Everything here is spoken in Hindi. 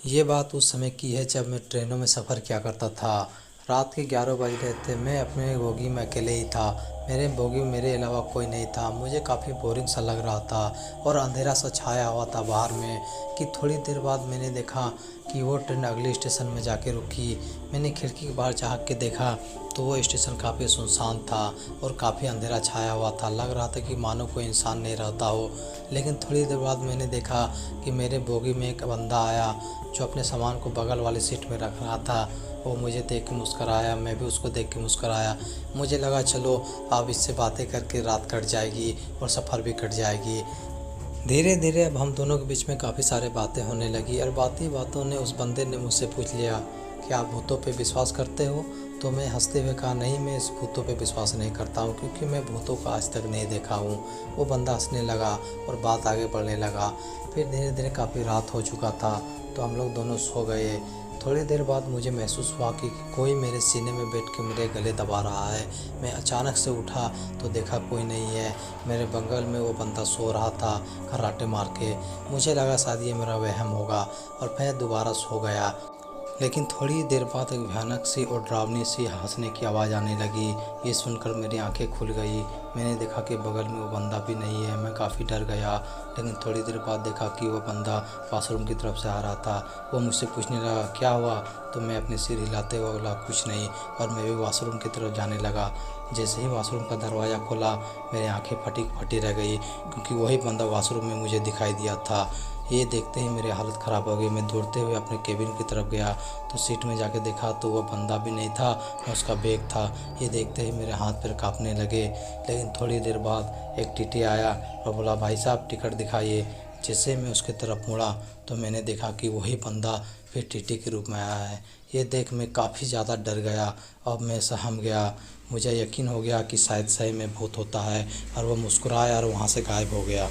ये बात उस समय की है जब मैं ट्रेनों में सफ़र किया करता था। रात के 11 बज रहे थे। मैं अपने बोगी में अकेले ही था। मेरे बोगी में मेरे अलावा कोई नहीं था। मुझे काफ़ी बोरिंग सा लग रहा था और अंधेरा सा छाया हुआ था बाहर में कि थोड़ी देर बाद मैंने देखा कि वो ट्रेन अगले स्टेशन में जाके रुकी। मैंने खिड़की के बाहर झाँक के देखा तो वो स्टेशन काफ़ी सुनसान था और काफ़ी अंधेरा छाया हुआ था। लग रहा था कि मानो कोई इंसान नहीं रहता हो। लेकिन थोड़ी देर बाद मैंने देखा कि मेरे बोगी में एक बंदा आया जो अपने सामान को बगल वाली सीट में रख रहा था। वो मुझे देख के मुस्कराया, मैं भी उसको देख के मुस्कराया। मुझे लगा चलो अब इससे बातें करके रात कट जाएगी और सफ़र भी कट जाएगी। धीरे धीरे अब हम दोनों के बीच में काफ़ी सारे बातें होने लगी और बातों बातों ने उस बंदे ने मुझसे पूछ लिया कि आप भूतों पे विश्वास करते हो। तो मैं हंसते हुए कहा नहीं, मैं इस भूतों पे विश्वास नहीं करता हूँ क्योंकि मैं भूतों को आज तक नहीं देखा हूँ। वो बंदा हंसने लगा और बात आगे बढ़ने लगा। फिर धीरे धीरे काफ़ी रात हो चुका था तो हम लोग दोनों सो गए। थोड़ी देर बाद मुझे महसूस हुआ कि कोई मेरे सीने में बैठ के मेरे गले दबा रहा है। मैं अचानक से उठा तो देखा कोई नहीं है। मेरे बगल में वो बंदा सो रहा था खर्राटे मार के। मुझे लगा शायद ये मेरा वहम होगा और मैं दोबारा सो गया। लेकिन थोड़ी देर बाद एक भयानक सी और डरावनी सी हंसने की आवाज़ आने लगी। ये सुनकर मेरी आंखें खुल गई। मैंने देखा कि बगल में वो बंदा भी नहीं है। मैं काफ़ी डर गया। लेकिन थोड़ी देर बाद देखा कि वो बंदा वाशरूम की तरफ से आ रहा था। वो मुझसे पूछने लगा क्या हुआ। तो मैं अपने सिर हिलाते हुए बोला कुछ नहीं और मैं भी वाशरूम की तरफ जाने लगा। जैसे ही वाशरूम का दरवाज़ा खोला मेरी आंखें फटी फटी रह गई क्योंकि वही बंदा वाशरूम में मुझे दिखाई दिया था। ये देखते ही मेरी हालत ख़राब हो गई। मैं दौड़ते हुए अपने केबिन की तरफ गया तो सीट में जाके देखा तो वो बंदा भी नहीं था, न उसका बैग था। ये देखते ही मेरे हाथ पैर कांपने लगे। लेकिन थोड़ी देर बाद एक टीटी आया और बोला भाई साहब टिकट दिखाइए। जैसे मैं उसकी तरफ मुड़ा तो मैंने देखा कि वही बंदा फिर टीटी के रूप में आया है। ये देख मैं काफ़ी ज़्यादा डर गया। अब मैं सहम गया। मुझे यकीन हो गया कि शायद सही में भूत होता है और वो मुस्कुराया और वहाँ से गायब हो गया।